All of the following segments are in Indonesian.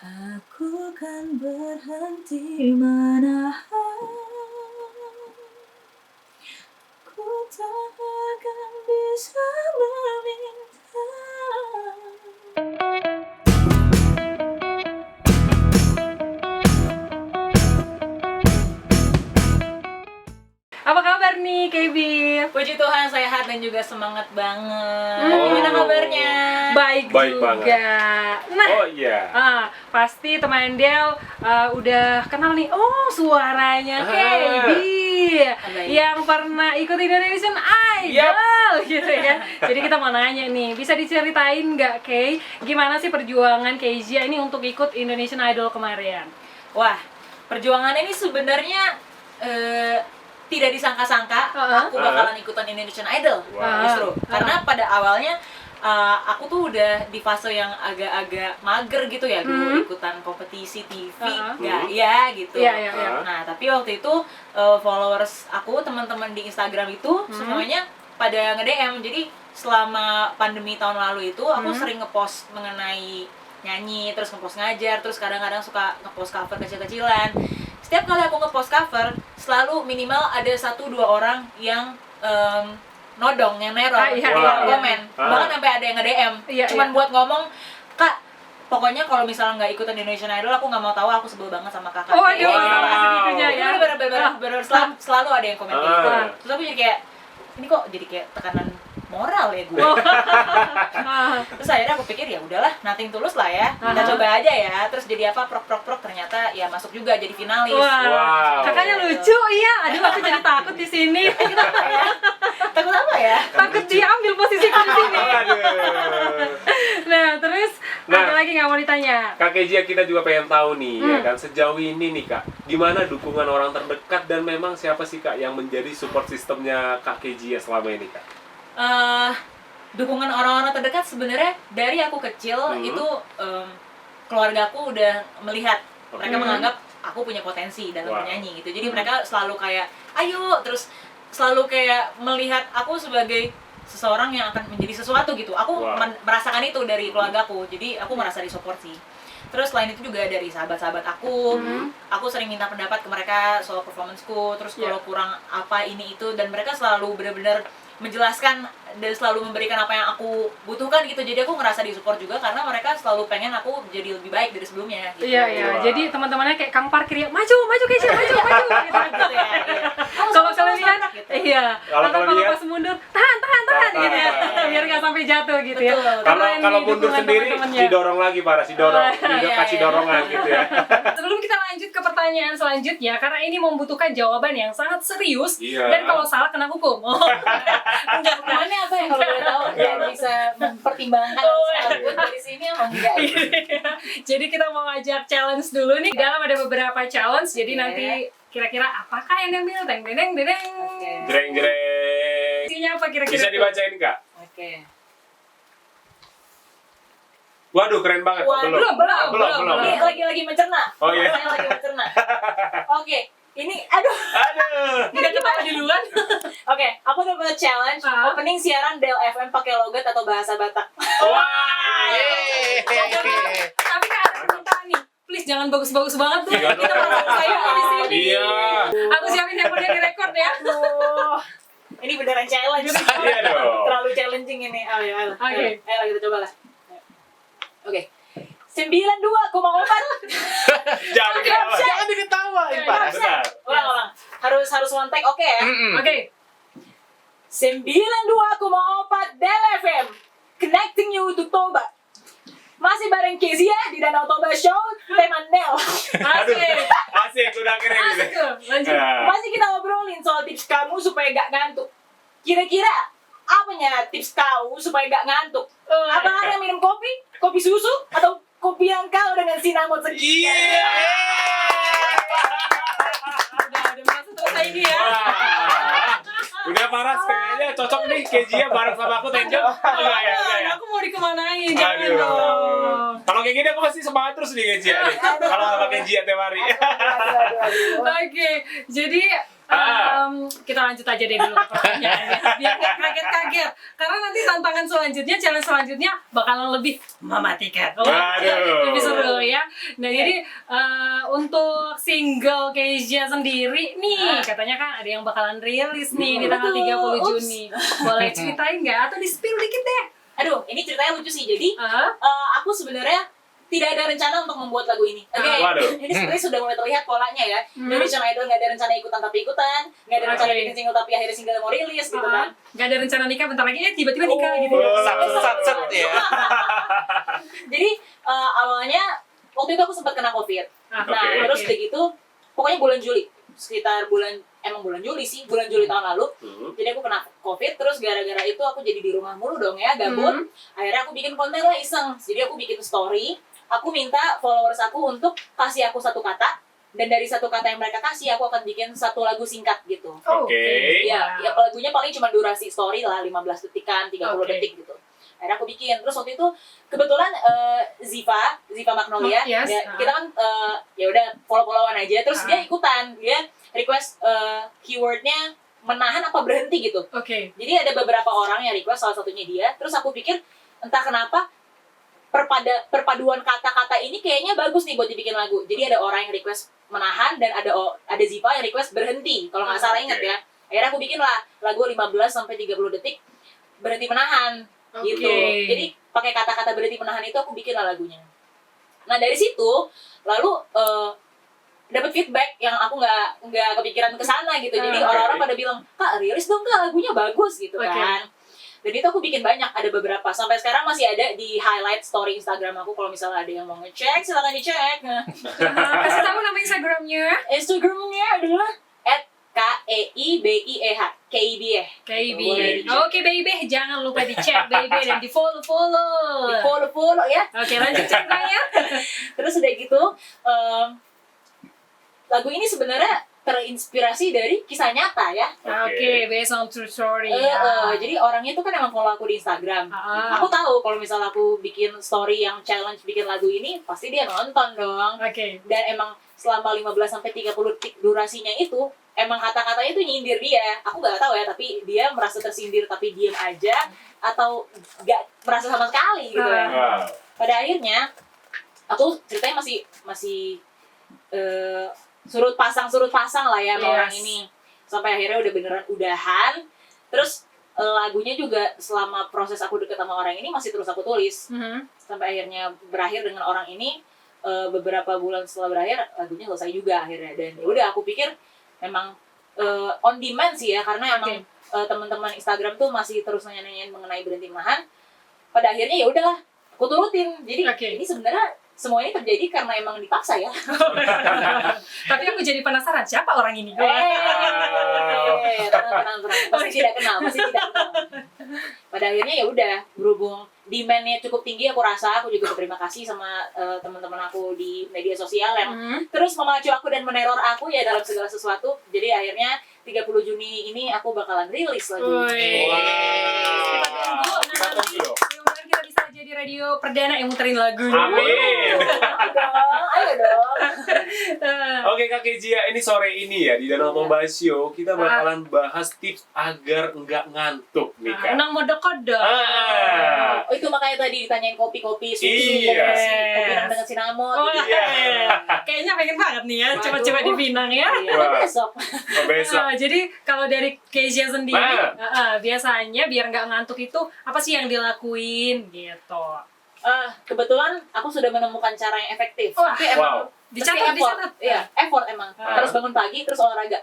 Aku kan berhenti menahan. Ku tak akan bisa meminta. Apa kabar nih, KB? Puji Tuhan sehat dan juga semangat banget. Gimana kabarnya? Baik Baik juga. Nah, Oh iya. pasti teman Del udah kenal nih. Oh, suaranya KB Baik. yang pernah ikut Indonesian Idol, gitu ya. Jadi kita mau nanya nih, bisa diceritain nggak, Kay? Gimana sih perjuangan Kezia ini untuk ikut Indonesian Idol kemarin? Wah, perjuangan ini sebenarnya tidak disangka-sangka aku bakalan ikutan Indonesian Idol. Wow. Justru karena pada awalnya aku tuh udah di fase yang agak-agak mager gitu ya dulu ikutan kompetisi TV, nggak ya gitu. Iya. Nah tapi waktu itu followers aku, teman-teman di Instagram itu semuanya pada nge-DM. Jadi selama pandemi tahun lalu itu aku sering ngepost mengenai nyanyi, terus ngepost ngajar, terus kadang-kadang suka ngepost cover kecil-kecilan. Setiap kali aku ngepost cover, selalu minimal ada 1-2 orang yang nodong, yang neror, Iya. yang komen. Bahkan sampai ada yang nge-DM, Iya, cuman buat ngomong, "Kak, pokoknya kalau misalnya nggak ikutan Indonesian Idol, aku nggak mau tahu, aku sebel banget sama kakak." Oh, aduh, Wow. segitunya ya. Bener-bener selalu ada yang komen kayak gitu. Ah. Terus aku jadi kayak, ini kok jadi kayak tekanan moral ya gue. Terus akhirnya aku pikir ya udahlah, nothing tulus lah ya, kita coba aja ya. Terus jadi apa, prok ternyata ya masuk juga jadi finalis. Wah, Wow. kakaknya lucu, iya. Aduh, aku jadi takut di sini. Takut apa ya? Takut diambil posisiku di sini. Aduh. Nah, terus Nah. ada lagi nggak mau ditanya? Kak Kezia, kita juga pengen tahu nih, ya kan, sejauh ini nih Kak, gimana dukungan orang terdekat dan memang siapa sih Kak yang menjadi support sistemnya Kak Kezia selama ini Kak? Dukungan orang-orang terdekat sebenarnya dari aku kecil itu keluargaku udah melihat, mereka menganggap aku punya potensi dalam Wow. bernyanyi gitu. Jadi mereka selalu kayak ayo, terus selalu kayak melihat aku sebagai seseorang yang akan menjadi sesuatu gitu. Aku Wow. merasakan itu dari keluargaku. Jadi aku merasa disupport sih. Terus selain itu juga dari sahabat-sahabat aku sering minta pendapat ke mereka soal performanceku, terus kalau kurang apa ini itu, dan mereka selalu benar-benar menjelaskan dan selalu memberikan apa yang aku butuhkan gitu. Jadi aku ngerasa disupport juga karena mereka selalu pengen aku jadi lebih baik dari sebelumnya gitu. Iya. Wah. Jadi teman-temannya kayak Kang Parkir ya, maju Kezia, maju gitu. Gitu ya, iya. Kalau kalian gitu. iya. Kalau Atau kalau kalian- pas mundur, tahan gitu ya. Tahan. Biar nggak sampai jatuh gitu ya. Betul. Keren Kalau nih mundur dukungan sendiri, teman-temannya. didorong lagi para si dorong, Iya, kasih iya. dorongan gitu ya. Sebelum kita lanjut ke pertanyaan selanjutnya, karena ini membutuhkan jawaban yang sangat serius, Iya. dan kalau salah kena hukum. Hukumannya apa ya kalau boleh tahu, biar bisa mempertimbangkan tersebut dari sini apa enggak ya? Jadi kita mau ngajak challenge dulu nih. Di dalam ada beberapa challenge, jadi Oke. nanti kira-kira apakah yang diambil? Deng. Oke. Jreng. Isinya apa kira-kira? Bisa tuh? dibacain Kak? Oke. Waduh, keren banget. Wah, belum. Ini lagi mencerna. Oh, iya. Saya lagi mencerna. Oke, ini aduh. Aduh. Udah ketawa duluan. Oke, aku dapat challenge opening siaran Del FM pakai logat atau bahasa Batak. Wah. Tapi kan ada permintaan nih. Please jangan bagus-bagus banget tuh. Iya, Kita merasa saya di sini. Iya. Aku siapin handphonenya direkord ya. Aduh. Ini beneran challenge. Iya dong. Terlalu challenging ini. Ayo. Oke. Ayo kita coba lah. Oke. 92,4. Jangan diketawain, Pak. Benar. Ulang. Harus one take, oke ya? Oke. 92,4 Del FM, connecting you to Toba. Masih bareng Kezia di Danau Toba Show, tema Del. Asik. Asik, udah keren ini. Asik tuh. Lanjut. Masih kita ngobrolin soal tips kamu supaya gak ngantuk. Kira-kira apanya tips kau supaya gak ngantuk? Apa yang minum kopi susu, atau kopi yang kau dengan sinamon sekian? Iya. Udah masuk selesai ini ya. Wah. Udah Paras, kayaknya cocok nih Kezia bareng sama aku Tenjo. Enggak ya. Aku mau dikemanain, jangan Aduh. dong. Kalau kayak gini aku pasti semangat terus nih Kezia nih. Kalau sama Kezia tiap hari. Aduh. Oke, jadi Kita lanjut aja deh dulu ke pertanyaannya biar nggak kaget-kaget karena nanti tantangan selanjutnya, challenge selanjutnya bakalan lebih mematikan. Waduh. Lebih seru ya. Nah jadi untuk single Kezia sendiri nih katanya kan ada yang bakalan rilis nih di tanggal 30 Juni. Boleh ceritain nggak atau di-spill dikit deh? Aduh, ini ceritanya lucu sih. Jadi aku sebenarnya tidak ada rencana untuk membuat lagu ini. Oke, Waduh. ini sebenarnya sudah mulai terlihat polanya ya. Indonesian Idol nggak ada rencana ikutan tapi ikutan, nggak ada rencana bikin single tapi akhirnya single mau rilis gitu kan. Nggak ada rencana nikah, bentar lagi tiba-tiba nikah gitu. Sat ya. Jadi awalnya waktu itu aku sempat kena COVID. Nah, Oke. terus udah gitu, pokoknya bulan Juli, sekitar bulan Juli sih, bulan Juli tahun lalu. Jadi aku kena COVID, terus gara-gara itu aku jadi di rumah mulu dong ya, gabut. Akhirnya aku bikin konten lah iseng. Jadi aku bikin story, aku minta followers aku untuk kasih aku satu kata, dan dari satu kata yang mereka kasih, aku akan bikin satu lagu singkat gitu. Oke. Ya lagunya paling cuma durasi story lah, 15 detikan, 30 Oke. detik gitu. Akhirnya aku bikin. Terus waktu itu kebetulan Ziva Magnolia, Yes. ya, kita kan ya udah follow-followan aja. Terus dia ikutan, dia request keywordnya menahan apa berhenti gitu. Oke. Jadi ada beberapa orang yang request, salah satunya dia. Terus aku pikir entah kenapa perpaduan kata-kata ini kayaknya bagus nih buat dibikin lagu. Jadi ada orang yang request menahan dan ada Ziva yang request berhenti. Kalau nggak salah ingat ya. Akhirnya aku bikin lah lagu 15 sampai 30 detik berhenti menahan gitu. Jadi pakai kata-kata berhenti menahan itu aku bikin lah lagunya. Nah dari situ lalu dapat feedback yang aku nggak kepikiran ke sana gitu. Jadi orang-orang pada bilang, "Kak, rilis dong Kak, lagunya bagus" gitu kan. Dan itu aku bikin banyak, ada beberapa. Sampai sekarang masih ada di highlight story Instagram aku. Kalau misalnya ada yang mau ngecek, silakan dicek. Kasih tahu nama Instagramnya. Instagramnya adalah @KEIBIEH, KIBIEH. KB. Boleh dicek. Oke baby, jangan lupa dicek baby dan di follow. Di follow ya. Oke lanjut ceritanya. Terus udah gitu, lagu ini sebenarnya terinspirasi dari kisah nyata ya. Oke, based on true story. Jadi orangnya tuh kan emang follow aku di Instagram. Aku tahu kalau misalnya aku bikin story yang challenge bikin lagu ini, pasti dia nonton dong. Oke. Dan emang selama 15 sampai 30 detik durasinya itu, emang kata-katanya itu nyindir dia. Aku nggak tahu ya, tapi dia merasa tersindir tapi diem aja atau nggak merasa sama sekali gitu ya. Wow. Pada akhirnya aku ceritanya masih surut pasang lah ya sama orang ini, sampai akhirnya udah beneran udahan. Terus lagunya juga selama proses aku deket sama orang ini masih terus aku tulis sampai akhirnya berakhir dengan orang ini. Beberapa bulan setelah berakhir lagunya selesai juga akhirnya. Dan ya udah aku pikir memang on demand sih ya, karena emang teman-teman Instagram tuh masih terus nanya-nanyain mengenai berhenti menahan. Pada akhirnya ya udahlah aku turutin. Jadi ini sebenarnya semua ini terjadi karena emang dipaksa ya. Tapi aku jadi penasaran siapa orang ini. Tenang. Masih tidak kenal. Pada akhirnya ya udah, berhubung demand-nya cukup tinggi, aku rasa aku juga berterima kasih sama teman-teman aku di media sosial yang terus memacu aku dan meneror aku ya dalam segala sesuatu. Jadi akhirnya 30 Juni ini aku bakalan rilis lagi. Kita tunggu. Mudah-mudahan kita bisa jadi radio perdana yang muterin lagunya. Amin. Ayo dong. Oke Kak Kezia, ini sore ini ya di Danau Toba Show kita bakalan bahas tips agar enggak ngantuk nih Kak. Nang mode-kode. Oh itu makanya tadi ditanyain kopi-kopi susu, Iya. kopi nang dengan sinamon. Kayaknya pengen banget nih ya, coba-coba di Pinang ya. Besok. Besok. Jadi kalau dari Kezia sendiri, biasanya biar nggak ngantuk itu apa sih yang dilakuin gitu? Kebetulan aku sudah menemukan cara yang efektif. Wah, Tapi emang dicatat. Iya, effort emang. Harus bangun pagi terus olahraga.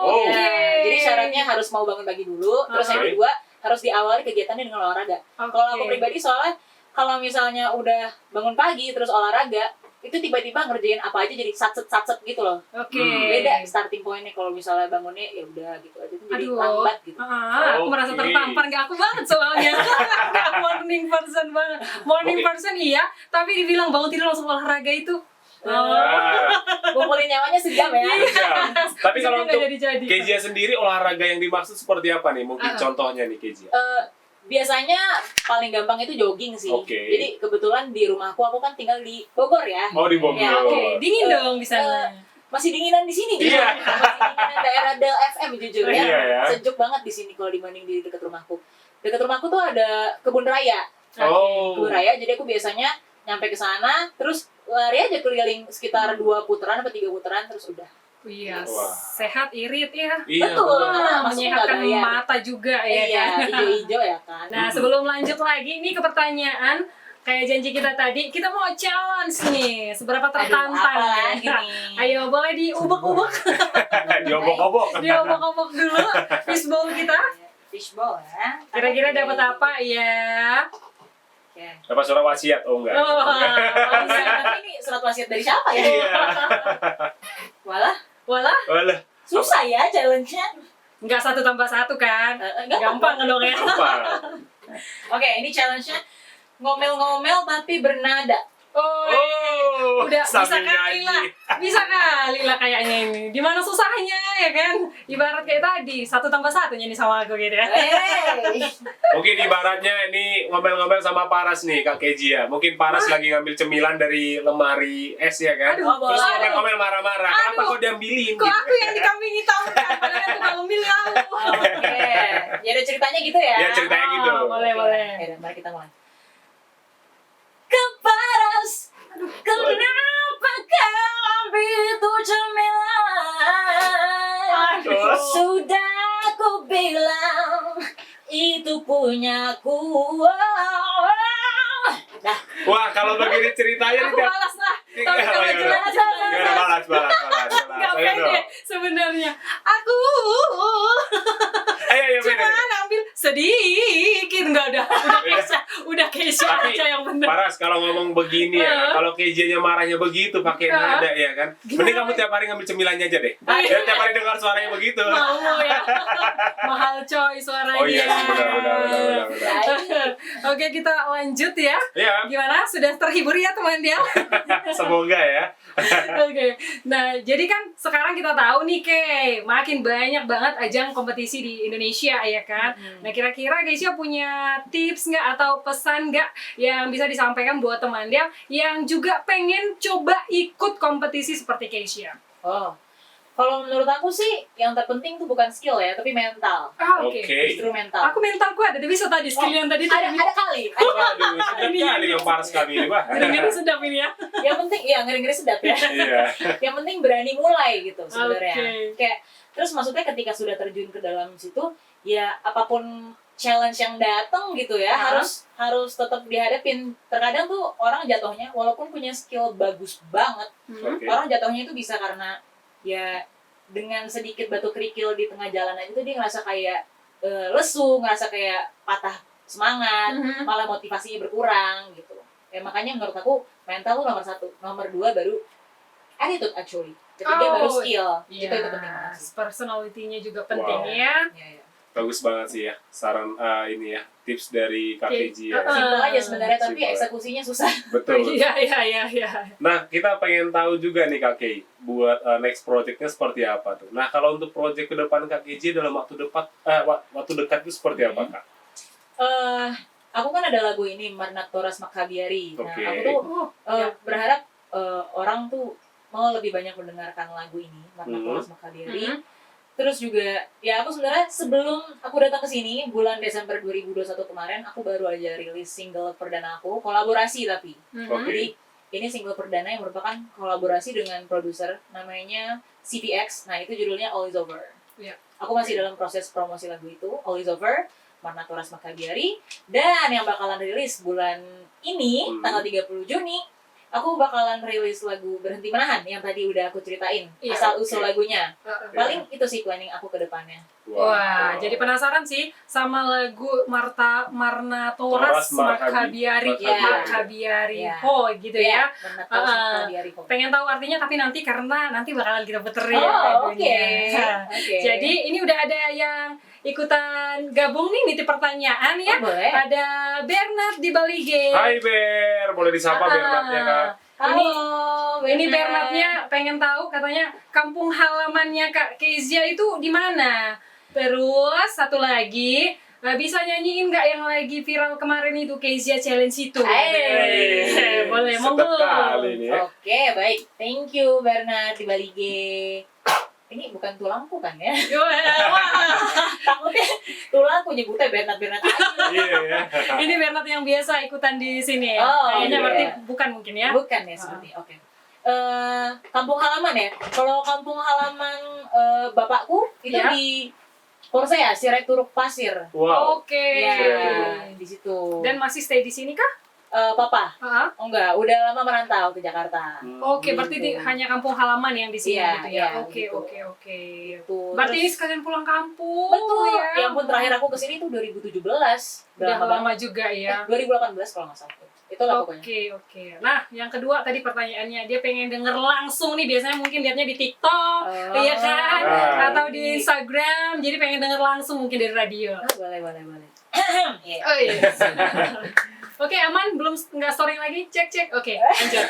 Oke. Jadi syaratnya harus mau bangun pagi dulu. Terus yang kedua harus diawali kegiatannya dengan olahraga. Kalau aku pribadi soalnya kalau misalnya udah bangun pagi terus olahraga, itu tiba-tiba ngerjain apa aja jadi satset gitu loh. Beda starting point-nya kalau misalnya bangunnya ya udah gitu aja jadi lambat gitu. Aku merasa tertampar, nggak aku banget soalnya. Nggak morning person banget. Morning person iya, tapi dibilang bangun tidur langsung olahraga itu. Kumpulin nyawanya sejam ya. Tapi kalau untuk Kezia sendiri olahraga yang dimaksud seperti apa nih? Mungkin contohnya nih Kezia. Biasanya paling gampang itu jogging sih. Jadi kebetulan di rumahku aku kan tinggal di Bogor ya. Oh di Bogor. Ya, Dingin dong di sana. masih dinginan di sini jujur. Iya. Masih dinginan daerah Del FM jujur ya. Iya, ya. Sejuk banget di sini kalau dibanding di dekat rumahku. Dekat rumahku tuh ada kebun raya. Oh. Kebun raya, jadi aku biasanya nyampe ke sana terus lari aja keliling sekitar 2 putaran atau 3 putaran terus udah. Iya, Wah. sehat irit ya. Iya, Betul. benar. Karena masuk Menyehatkan nggak bayar. mata juga ya Iya, kan. hijau-hijau ya kan. Nah, sebelum lanjut lagi nih ke pertanyaan, kayak janji kita tadi, kita mau challenge nih. Seberapa tertantang apa ya? lagi nih? Ayo, boleh diubek-ubek. Diobok-obok. Diobok-obok dulu fishbowl kita. Fishbowl ya. Kira-kira dapat apa ya? Oke. Dapat surat wasiat, oh enggak. Oh, Tapi ini surat wasiat dari siapa ya? Iya. Walah, walah, Walah, susah ya challenge-nya. nggak 1 tambah 1 kan? Enggak Gampang dong ya. apa? Oke, ini challenge-nya ngomel-ngomel tapi bernada. Oh, udah bisa kali lah, bisa kali lah kayaknya ini. Di mana susahnya ya kan? Ibarat kayak tadi 1 tambah 1 nyanyi sama aku gitu ya. Hey. Mungkin ibaratnya ini ngomel-ngomel sama Paras nih, Kak Keji ya. Mungkin Paras lagi ngambil cemilan dari lemari es ya kan. Aduh, Terus boleh. ngomel-ngomel marah-marah. Kenapa Aduh. kau diambilin Kok gitu? aku yang dikambing hitamkan? Padahal aku nggak memilih kamu. Oke. Ya udah ceritanya gitu ya. Ya, ceritanya gitu. Oh, boleh, boleh. Ya udah, mari kita mulai. Keparas, kenapa kau begitu cemilan? Aduh. Sudah aku bilang itu punyaku. Dah. Wah, kalau begini ceritanya Aku nih. balas lah. Tapi Oh, kalau ya udah. jelas Ya udah, balas. nggak Ayo pede dong. sebenarnya. Aku Ayo, cuma beda. ambil sedikit, nggak udah Keisha Tapi, aja yang benar. Paras kalau ngomong begini ya, kalau Keji-nya marahnya begitu pakai nada ya kan. Mending kamu tiap hari ngambil cemilannya aja deh. Biar tiap hari dengar suaranya begitu. Mau ya. Mahal coy suaranya. Oh iya, udah. Oke, kita lanjut ya. Ya, Gimana? Sudah terhibur ya teman dia? semoga ya. Oke, nah jadi kan sekarang kita tahu nih Kay, makin banyak banget ajang kompetisi di Indonesia ya kan. Nah kira-kira Keisha punya tips nggak atau pesan nggak yang bisa disampaikan buat teman dia yang juga pengen coba ikut kompetisi seperti Keisha? Oh. Kalau menurut aku sih yang terpenting tuh bukan skill ya, tapi mental. Oke. Oke. Justru mental. Aku mentalku ada, bisa tadi skill yang tadi tuh. ada kali. Waduh, sedap kali yang Paras kami ini, Pak. Ngeri-ngeri sedap ini ya. Yang penting ya ngeri-ngeri sedap ya. Iya. Yang penting berani mulai gitu sebenarnya. Oke. Kayak terus maksudnya ketika sudah terjun ke dalam situ, ya apapun challenge yang datang gitu ya, harus tetap dihadapin. Terkadang tuh orang jatuhnya walaupun punya skill bagus banget, Oke. orang jatuhnya itu bisa karena ya dengan sedikit batu kerikil di tengah jalan aja tuh dia ngerasa kayak lesu, ngerasa kayak patah semangat, malah motivasinya berkurang gitu. Ya makanya menurut aku mental tuh nomor 1, nomor 2 baru attitude actually, ketiga baru skill. Itu penting banget sih. Personality-nya juga penting Wow. ya. Ya. Bagus banget sih ya saran ini ya, tips dari Kak Oke. Keji ya. Simpel aja sebenarnya, tapi Simpel. eksekusinya susah. Betul. Iya. Nah, kita pengen tahu juga nih Kak Kei, buat next project-nya seperti apa tuh. Nah, kalau untuk project ke depan Kak Keji dalam waktu dekat itu seperti apa Kak? Aku kan ada lagu ini Marnatoras Makabiari. Nah, Oke. aku tuh Ya. berharap orang tuh mau lebih banyak mendengarkan lagu ini Marnatoras Makabiari. Terus juga ya aku sebenarnya sebelum aku datang ke sini bulan Desember 2021 kemarin aku baru aja rilis single perdana aku, kolaborasi tapi. Oke. Jadi ini single perdana yang merupakan kolaborasi dengan produser namanya CPX. Nah, itu judulnya All Is Over. Iya. Aku masih dalam proses promosi lagu itu, All Is Over, Marnatoras Makabiari, dan yang bakalan rilis bulan ini tanggal 30 Juni. Aku bakalan rilis lagu Berhenti Menahan yang tadi udah aku ceritain, Iya, asal-usul oke. lagunya. Paling itu sih planning aku ke depannya. Wah, jadi penasaran sih sama lagu Marnatoras Toras Makabiari. Iya. Oh, gitu ya. Marnatoras Makabiari. Pengen tahu artinya tapi nanti karena nanti bakalan kita puterin Oh, lagunya. oke. Jadi ini udah ada yang ikutan gabung nih nitip pertanyaan ya. Oh, boleh. Ada Bernard di Bali G. Hai Ber, boleh disapa Bernardnya Kak? Halo, Ini Bernardnya pengen tahu katanya kampung halamannya Kak Kezia itu di mana. Terus satu lagi bisa nyanyiin nggak yang lagi viral kemarin itu Kezia Challenge itu? Boleh, monggo. Sedap kali ini ya. Oke, baik. Thank you Bernard di Balige. Ini bukan tulangku kan ya? Takutnya tulangku nyebutnya Bernard aja. Iya. Ini Bernard yang biasa ikutan di sini ya? Oh, Kayaknya iya. berarti bukan mungkin ya? Bukan ya seperti. Oke. Kampung halaman ya. Kalau kampung halaman bapakku itu Ya. di Porsea, Sirait Turuk Pasir. Wow. Oke. Ya, di situ. Dan masih stay di sini kah? Papa? Ah, Oh enggak, udah lama merantau ke Jakarta. Oke, berarti Gitu. hanya kampung halaman yang di sini Iya, gitu ya. iya, Oke, gitu. oke. Gitu. Berarti ini Terus- sekalian pulang kampung. Betul. ya. Ya ampun, terakhir aku kesini tuh 2017. Udah banget. lama juga ya. 2018 kalau nggak salah. Itulah pokoknya. Oke. Nah, yang kedua tadi pertanyaannya, dia pengen denger langsung nih, biasanya mungkin liatnya di TikTok, Oh. iya kan? Ah. Atau di Instagram, jadi pengen denger langsung mungkin dari radio. Boleh. Iya. Oh iya. Oke, aman? Belum nggak story lagi? Cek. Oke, lanjut.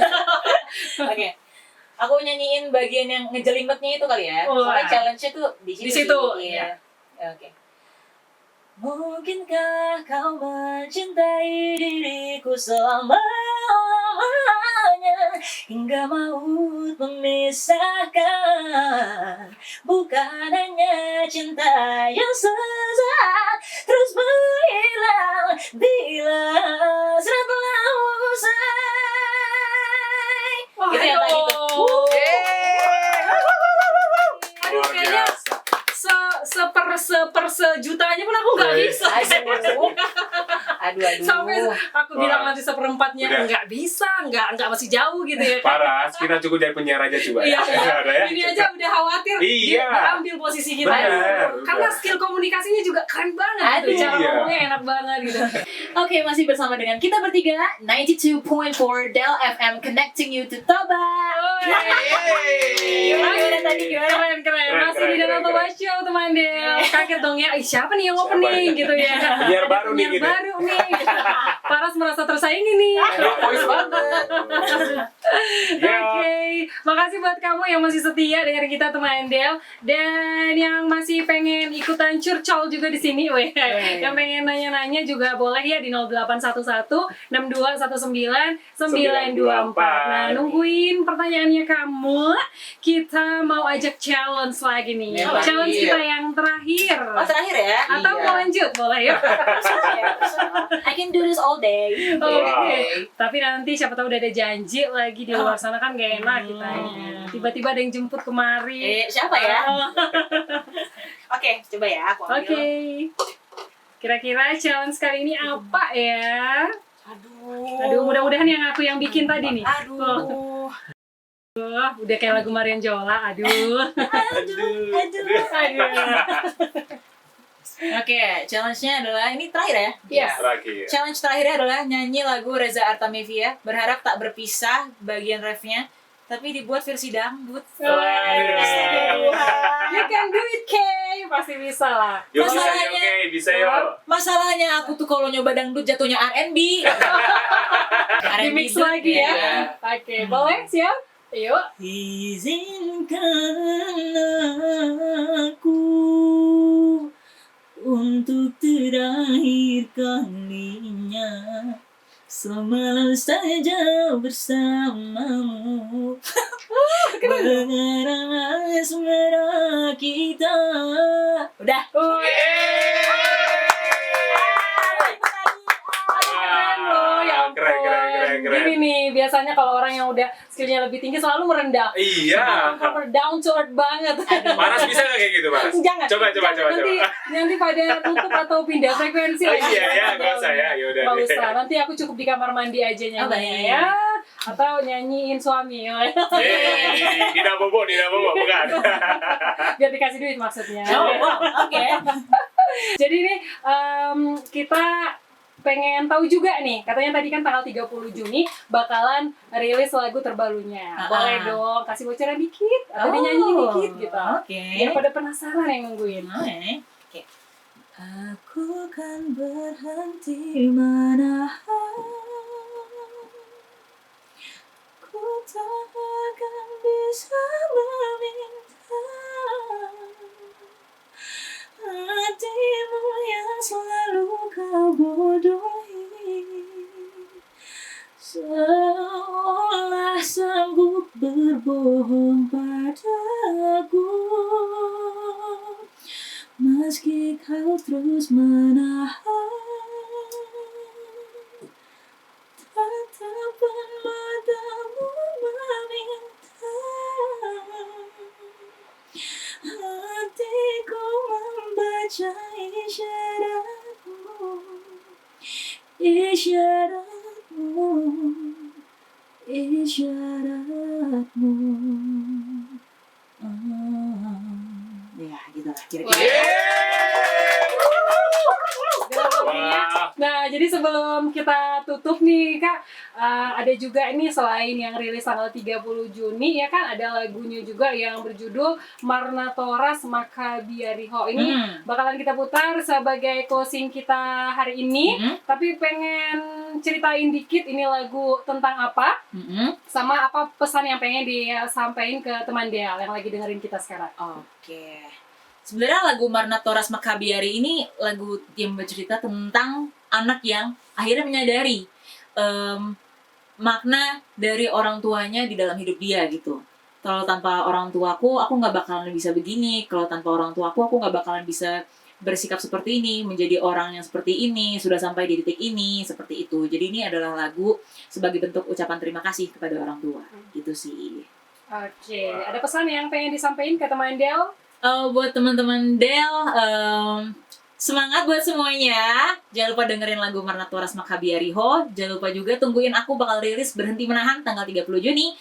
Oke. Aku nyanyiin bagian yang ngejelimetnya itu kali ya. Wah. Soalnya challenge-nya tuh di situ. Di situ, sih. iya. Oke. Mungkinkah kau mencintai diriku selamanya hingga maut memisahkan? Bukan hanya cinta yang sesaat terus menghilang bila hasrat telah usai. Wah, Gitu ya tadi tuh. Aduh, Luar kayaknya biasa. sejutanya pun aku nggak bisa. Aduh. Sampai aku bilang Wah. nanti seperempatnya Udah. nggak bisa, nggak masih jauh gitu ya. Paras, kita cukup jadi penyiar aja coba Iya, ya. Ada ya. ini aja udah khawatir Iya. dia ambil posisi kita. Benar, Karena benar. skill komunikasinya juga keren banget gitu. Aduh. Cara Iya. ngomongnya enak banget gitu. Oke, masih bersama dengan kita bertiga 92.4 Del FM connecting you to Toba. Gimana tadi, gimana? Keren. Masih di dalam Keren. Toba Show teman Del. Kaget dong ya, "Ih, siapa nih yang Siapa opening ini? gitu ya. Penyiar Ada baru nih penyiar gitu. baru nih. Paras merasa tersaingi nih. Ada voice banget. Ya. Oke, makasih buat kamu yang masih setia dengerin kita teman Del, dan yang masih pengen ikutan curcol juga di sini, weh. Yang pengen nanya-nanya juga boleh ya di 0811 6219 924. Nah, nungguin pertanyaannya kamu. Kita mau ajak challenge lagi nih. Apa? Challenge Iya. kita yang terakhir. Oh, terakhir ya? Atau mau lanjut, boleh ya? I can do this all day. Oke. Tapi nanti siapa tahu udah ada janji lagi di luar sana kan gak enak kitanya. Tiba-tiba ada yang jemput kemari. Siapa ya? Oh, Oke, coba ya aku ambil. Oke. Kira-kira challenge kali ini apa ya? Aduh, mudah-mudahan yang aku yang bikin tadi nih. Aduh. Udah kayak lagu Marian Jola. Aduh. Aduh. Oke, challenge-nya adalah ini terakhir ya? Yes. Terakhir. Challenge terakhirnya adalah nyanyi lagu Reza Artamevia, berharap tak berpisah bagian refnya, tapi dibuat versi dangdut. You can do it, Kay. Pasti bisa lah. Yuk bisa Masalahnya- yuk, oke, bisa yuk. Masalahnya aku tuh kalau nyoba dangdut jatuhnya R&B. Di mix lagi ya. Iya. Oke, boleh? Siap? Yuk. Izinkan aku untuk terakhir kalinya semalam saja bersamamu mengenang asmara kita. Udah. Keren loh, ya ampun. Keren. Gini nih, biasanya kalau orang yang udah skillnya lebih tinggi selalu merendah. Iya. Proper down to earth banget. Paras bisa nggak kayak gitu, Paras? Jangan. Coba. Nanti pada tutup atau pindah frekuensi Oh lah. iya ya, nggak usah ya, yaudah Nggak deh. usah. Nanti aku cukup di kamar mandi aja Oh, nyanyi baik. ya. Atau nyanyiin suami. Dina Bobo, bukan. Biar dikasih duit maksudnya. Oh, wow, oke. Jadi nih kita pengen tahu juga nih, katanya tadi kan tanggal 30 Juni bakalan rilis lagu terbarunya. Boleh dong kasih bocoran dikit atau dinyanyiin dikit gitu. Oke. Biar pada penasaran yang nungguin. Oke. Aku kan berhenti menahan, ku tak akan bisa meminta hatimu yang selalu berbohong padaku, meski kau terus menahan tatapan matamu meminta hatiku membaca isyaratmu, isyaratmu, isyaratmu. Ya, gitu lah kira-kira. Nah, jadi sebelum kita tutup nih Kak, ada juga ini selain yang rilis tanggal 30 Juni ya kan, ada lagunya juga yang berjudul Marnatoras Makabiariho. Ini bakalan kita putar sebagai closing kita hari ini. Tapi pengen ceritain dikit ini lagu tentang apa, sama apa pesan yang pengen disampaikan ke teman Del yang lagi dengerin kita sekarang. Oke. Sebenarnya lagu Marnatoras Makabiari ini lagu yang bercerita tentang anak yang akhirnya menyadari makna dari orang tuanya di dalam hidup dia gitu. Kalau tanpa orang tuaku, aku nggak bakalan bisa begini. Kalau tanpa orang tuaku, aku nggak bakalan bisa bersikap seperti ini, menjadi orang yang seperti ini, sudah sampai di titik ini, seperti itu. Jadi ini adalah lagu sebagai bentuk ucapan terima kasih kepada orang tua. Gitu sih. Oke, ada pesan yang pengen disampaikan ke teman Del? Buat teman-teman Del, semangat buat semuanya. Jangan lupa dengerin lagu Marnatoras Makabiariho. Jangan lupa juga tungguin aku bakal rilis Berhenti Menahan tanggal 30 Juni.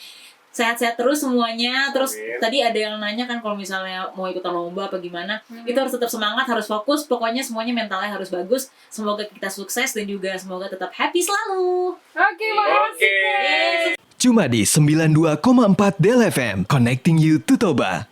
Sehat-sehat terus semuanya. Terus tadi ada yang nanya kan kalau misalnya mau ikutan lomba apa gimana. Itu harus tetap semangat, harus fokus. Pokoknya semuanya mentalnya harus bagus. Semoga kita sukses dan juga semoga tetap happy selalu. Oke, makasih. Cuma di 92,4 Del FM, connecting you to Toba.